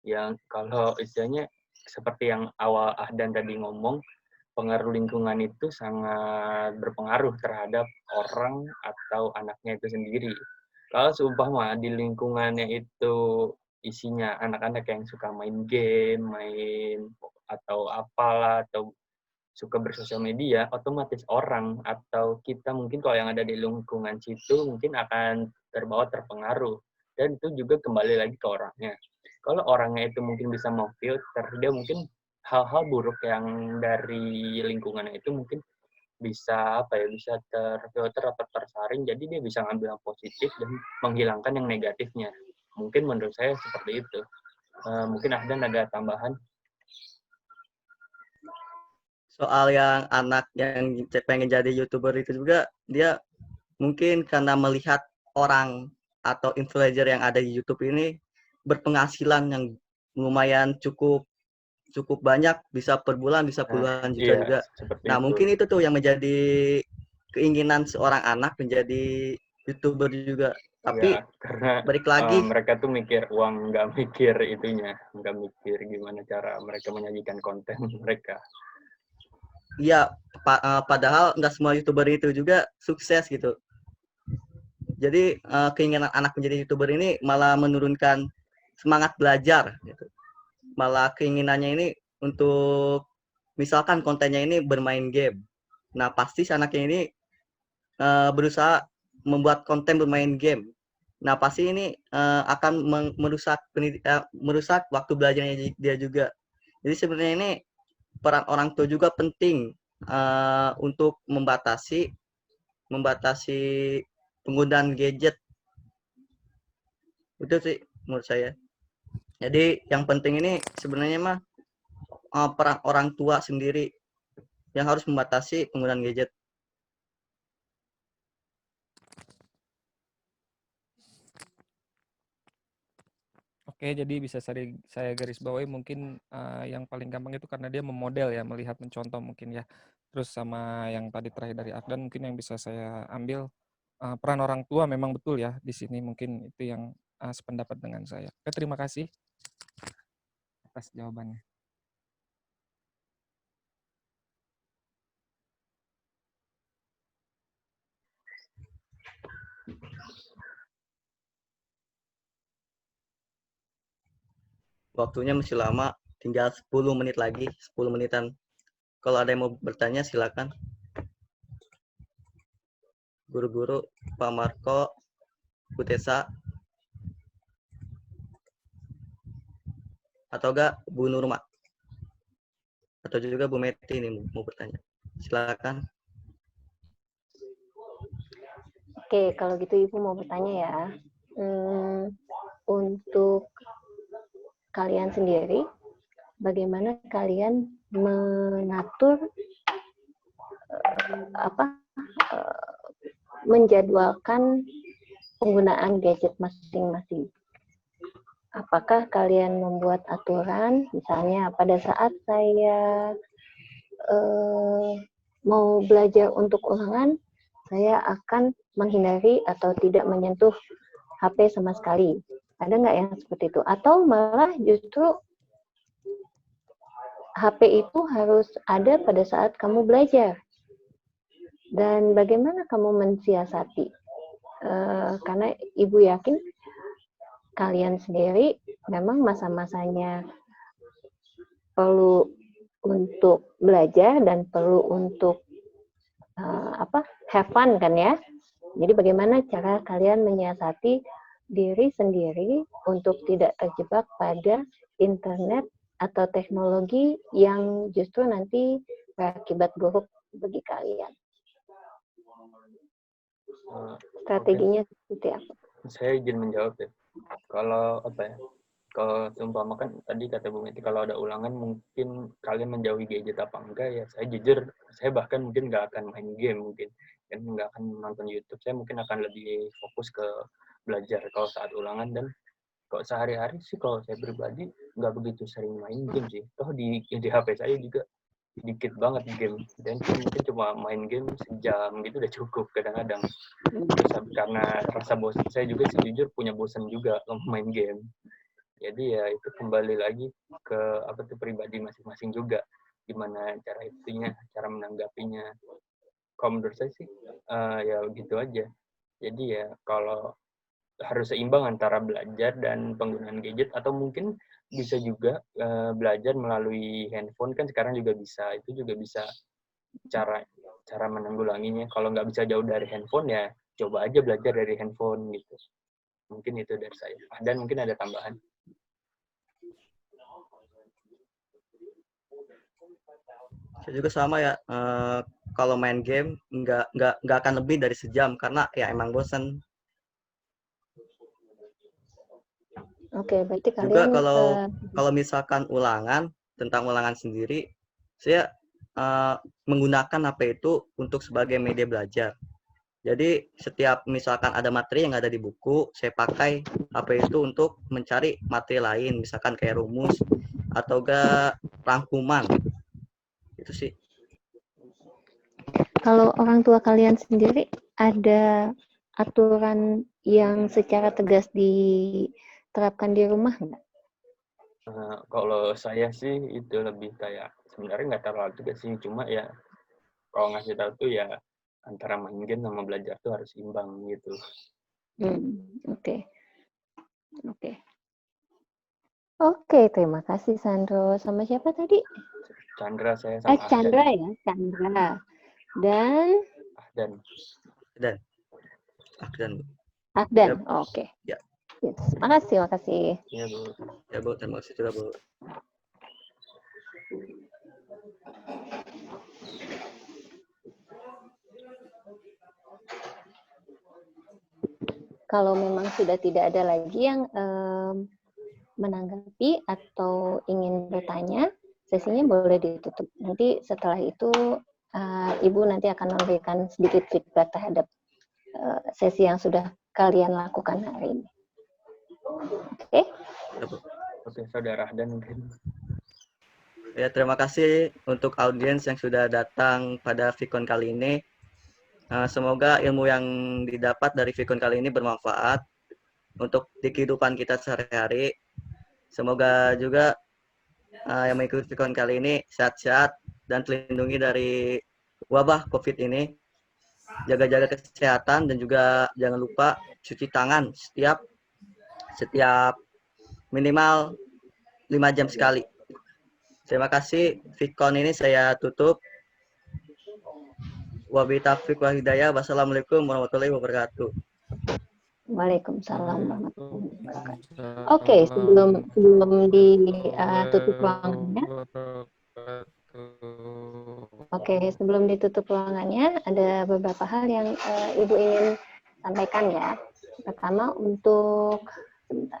Yang kalau istilahnya seperti yang awal Ahdan tadi ngomong, pengaruh lingkungan itu sangat berpengaruh terhadap orang atau anaknya itu sendiri. Kalau seumpama di lingkungannya itu isinya anak-anak yang suka main game, atau apalah, atau suka bersosial media, otomatis orang atau kita mungkin kalau yang ada di lingkungan situ mungkin akan terpengaruh. Dan itu juga kembali lagi ke orangnya. Kalau orangnya itu mungkin bisa memfilter, dia mungkin hal-hal buruk yang dari lingkungannya itu mungkin bisa bisa terfilter atau tersaring, jadi dia bisa ngambil yang positif dan menghilangkan yang negatifnya. Mungkin menurut saya seperti itu. Mungkin Ahdan ada tambahan? Soal yang anak yang pengen jadi YouTuber itu juga, dia mungkin karena melihat orang atau influencer yang ada di YouTube ini berpenghasilan yang lumayan cukup banyak, bisa per bulan, bisa puluhan juta juga. Nah, mungkin itu tuh yang menjadi keinginan seorang anak menjadi YouTuber juga. Tapi ya, karena balik lagi, mereka tuh mikir uang, nggak mikir itunya, nggak mikir gimana cara mereka menyajikan konten mereka. Iya, padahal nggak semua YouTuber itu juga sukses gitu. Jadi keinginan anak menjadi YouTuber ini malah menurunkan semangat belajar gitu. Malah keinginannya ini untuk misalkan kontennya ini bermain game. Nah, pasti anaknya ini berusaha membuat konten bermain game. Nah, pasti ini akan merusak waktu belajarnya dia juga. Jadi sebenarnya ini peran orang tua juga penting untuk membatasi penggunaan gadget. Itu sih menurut saya. Jadi yang penting ini sebenarnya mah peran orang tua sendiri yang harus membatasi penggunaan gadget. Oke, jadi bisa saya garis bawahi mungkin yang paling gampang itu karena dia memodel ya, melihat, mencontoh mungkin ya. Terus sama yang tadi terakhir dari Akdan mungkin yang bisa saya ambil, peran orang tua memang betul ya di sini, mungkin itu yang sependapat dengan saya. Oke, terima kasih atas jawabannya. Waktunya masih lama, tinggal 10 menit lagi, 10 menitan. Kalau ada yang mau bertanya silakan. Guru-guru, Pak Marco, Bu Tessa, atau enggak Bu Nurma, atau juga Bu Meti ini mau bertanya. Silakan. Oke, kalau gitu Ibu mau bertanya ya. Untuk kalian sendiri, bagaimana kalian mengatur menjadwalkan penggunaan gadget masing-masing? Apakah kalian membuat aturan, misalnya pada saat saya mau belajar untuk ulangan, saya akan menghindari atau tidak menyentuh HP sama sekali. Ada nggak yang seperti itu? Atau malah justru HP itu harus ada pada saat kamu belajar? Dan bagaimana kamu mensiasati? Karena Ibu yakin kalian sendiri memang masa-masanya perlu untuk belajar dan perlu untuk have fun kan ya. Jadi bagaimana cara kalian menyiasati diri sendiri untuk tidak terjebak pada internet atau teknologi yang justru nanti berakibat buruk bagi kalian? Strateginya seperti apa? Saya izin menjawab ya. Kalau kalau seumpama kan tadi kata Bu Meti kalau ada ulangan mungkin kalian menjauhi gadget apa enggak ya, saya jujur saya bahkan mungkin nggak akan main game, mungkin dan nggak akan nonton YouTube, saya mungkin akan lebih fokus ke belajar kalau saat ulangan. Dan kalau sehari-hari sih kalau saya pribadi nggak begitu sering main game sih, toh di HP saya juga dikit banget game, dan mungkin cuma main game sejam gitu udah cukup kadang-kadang. Karena rasa bosan, saya juga sih jujur punya bosan juga kalau main game. Jadi ya itu kembali lagi ke pribadi masing-masing juga, gimana cara itunya, cara menanggapinya. Kalau menurut saya sih ya gitu aja. Jadi ya kalau harus seimbang antara belajar dan penggunaan gadget, atau mungkin bisa juga belajar melalui handphone, kan sekarang juga bisa, itu juga bisa cara menanggulanginya. Kalau nggak bisa jauh dari handphone ya coba aja belajar dari handphone gitu. Mungkin itu dari saya. Dan mungkin ada tambahan. Saya juga sama ya. Kalau main game nggak akan lebih dari sejam karena ya emang bosan. Oke, berarti kalian Juga kalau misalkan tentang ulangan sendiri, saya menggunakan HP itu untuk sebagai media belajar. Jadi setiap misalkan ada materi yang ada di buku, saya pakai HP itu untuk mencari materi lain, misalkan kayak rumus atau enggak rangkuman. Itu sih. Kalau orang tua kalian sendiri ada aturan yang secara tegas diterapkan di rumah nggak? Kalau saya sih itu lebih kayak sebenarnya nggak terlalu juga sih, cuma ya kalau ngasih tahu tuh ya antara main game sama belajar tuh harus imbang gitu. Oke, terima kasih Sandro. Sama siapa tadi? Chandra, saya sama Chandra ya, Chandra. Dan Ahdan. Oke. Ya. Yes. Makasih. Iya, Bu. Ya, Bu, terima kasih juga, Bu. Kalau memang sudah tidak ada lagi yang menanggapi atau ingin bertanya, sesinya boleh ditutup. Nanti setelah itu Ibu nanti akan memberikan sedikit feedback terhadap sesi yang sudah kalian lakukan hari ini. Oke? Oke, Saudara Ahdan mungkin. Ya, terima kasih untuk audiens yang sudah datang pada Vicon kali ini. Semoga ilmu yang didapat dari Vicon kali ini bermanfaat untuk di kehidupan kita sehari-hari. Semoga juga yang mengikuti Vicon kali ini sehat-sehat dan terlindungi dari wabah COVID ini. Jaga-jaga kesehatan dan juga jangan lupa cuci tangan setiap minimal 5 jam sekali. Terima kasih. Vicon ini saya tutup. Wabillahi taufiq wal hidayah. Wassalamualaikum warahmatullahi wabarakatuh. Waalaikumsalam warahmatullahi wabarakatuh. Oke, sebelum ditutup ruangannya. Oke, sebelum ditutup ruangannya, ada beberapa hal yang Ibu ingin sampaikan ya. Pertama untuk sebentar.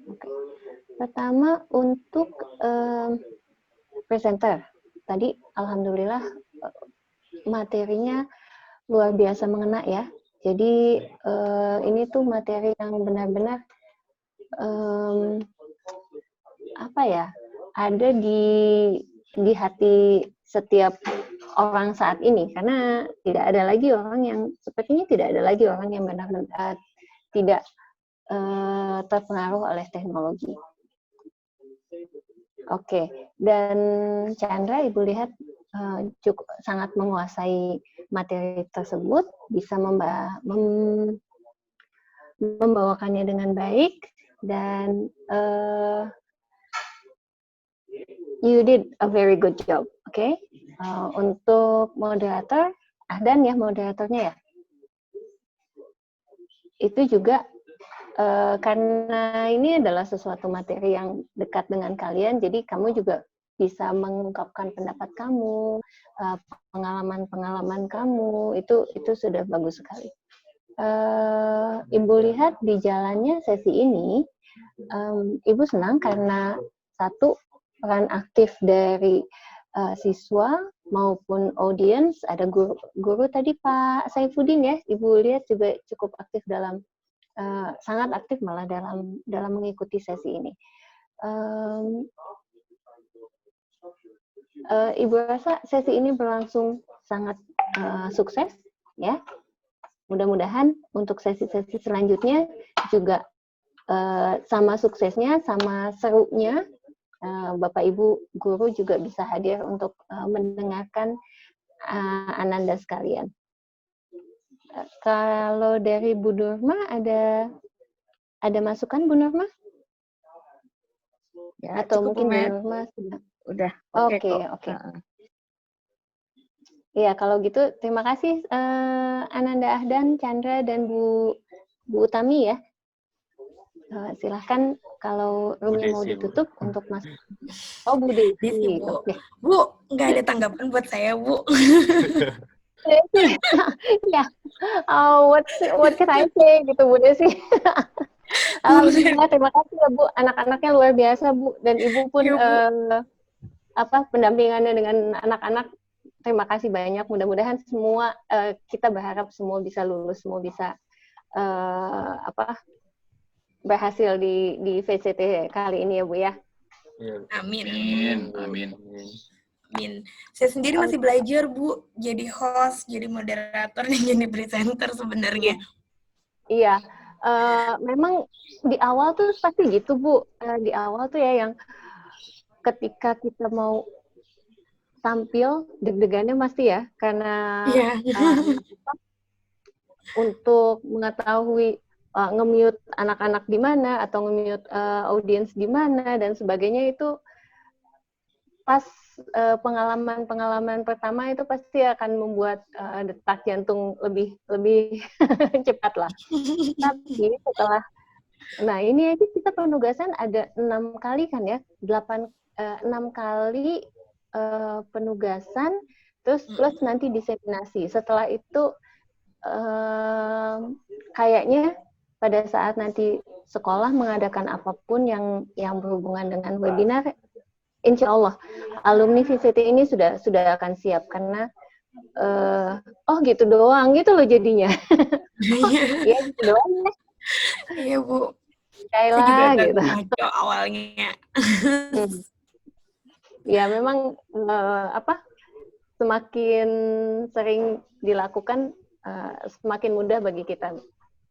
Oke. Pertama untuk presenter. Tadi alhamdulillah materinya luar biasa mengena ya. Jadi ini tuh materi yang benar-benar apa ya, ada di hati setiap orang saat ini, karena tidak ada lagi orang yang sepertinya tidak ada lagi orang yang benar-benar tidak terpengaruh oleh teknologi. Oke, dan Chandra, Ibu lihat cukup sangat menguasai materi tersebut, bisa membawakannya dengan baik, dan you did a very good job. Oke. Untuk moderator, Ahdan ya moderatornya ya. Itu juga karena ini adalah sesuatu materi yang dekat dengan kalian, jadi kamu juga bisa mengungkapkan pendapat kamu, pengalaman-pengalaman kamu, itu sudah bagus sekali. Ibu lihat di jalannya sesi ini, Ibu senang karena satu, peran aktif dari siswa maupun audiens, ada guru tadi Pak Saifuddin ya, Ibu lihat juga cukup aktif dalam sangat aktif malah dalam mengikuti sesi ini. Ibu rasa sesi ini berlangsung sangat sukses ya. Mudah-mudahan untuk sesi-sesi selanjutnya juga sama suksesnya, sama serunya. Bapak Ibu guru juga bisa hadir untuk mendengarkan Ananda sekalian. Kalau dari Bu Nurma ada masukan Bu Nurma? Ya, atau cukup, mungkin Bu Met. Nurma sudah. Udah. Oke. Iya, kalau gitu terima kasih Ananda Ahdan, Chandra, dan Bu Utami ya. Silahkan kalau roomnya mau ditutup untuk masuk. Oh, Bu Desi. Desi, Bu. Oke. Bu, nggak ada tanggapan buat saya, Bu. Desi. Ya. Oh, what can I say gitu Bu Desi. Alhamdulillah, terima kasih ya Bu. Anak-anaknya luar biasa Bu, dan Ibu pun pendampingannya dengan anak-anak. Terima kasih banyak. Mudah-mudahan semua kita berharap semua bisa lulus, semua bisa berhasil di VCT kali ini ya Bu ya. Amin. Amin. Saya sendiri masih belajar Bu, jadi host, jadi moderator, dan jadi presenter sebenarnya. Iya, memang di awal tuh pasti gitu Bu. Di awal tuh ya yang ketika kita mau tampil deg-degannya pasti ya, karena untuk mengetahui nge-mute anak-anak di mana atau nge-mute audiens di mana dan sebagainya, itu pas pengalaman pertama itu pasti akan membuat detak jantung lebih cepat lah. Tapi setelah, nah ini aja kita penugasan ada 6 kali kan ya, 6 kali penugasan, terus plus nanti diseminasi. Setelah itu kayaknya pada saat nanti sekolah mengadakan apapun yang berhubungan dengan webinar, insya Allah alumni VCT ini sudah akan siap, karena gitu doang gitu loh jadinya. Ya gitu doang ya. Iya Bu. Saya juga gitu. Ngaco awalnya. Ya memang semakin sering dilakukan semakin mudah bagi kita.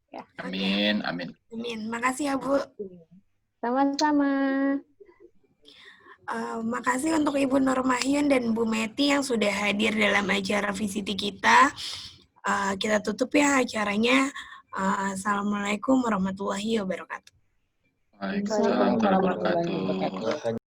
Ya. Amin. Makasih ya Bu. Sama-sama. Makasih untuk Ibu Nurmahyun dan Bu Meti yang sudah hadir dalam acara VCT kita. Kita tutup ya acaranya. Assalamualaikum warahmatullahi wabarakatuh. Waalaikumsalam warahmatullahi wabarakatuh.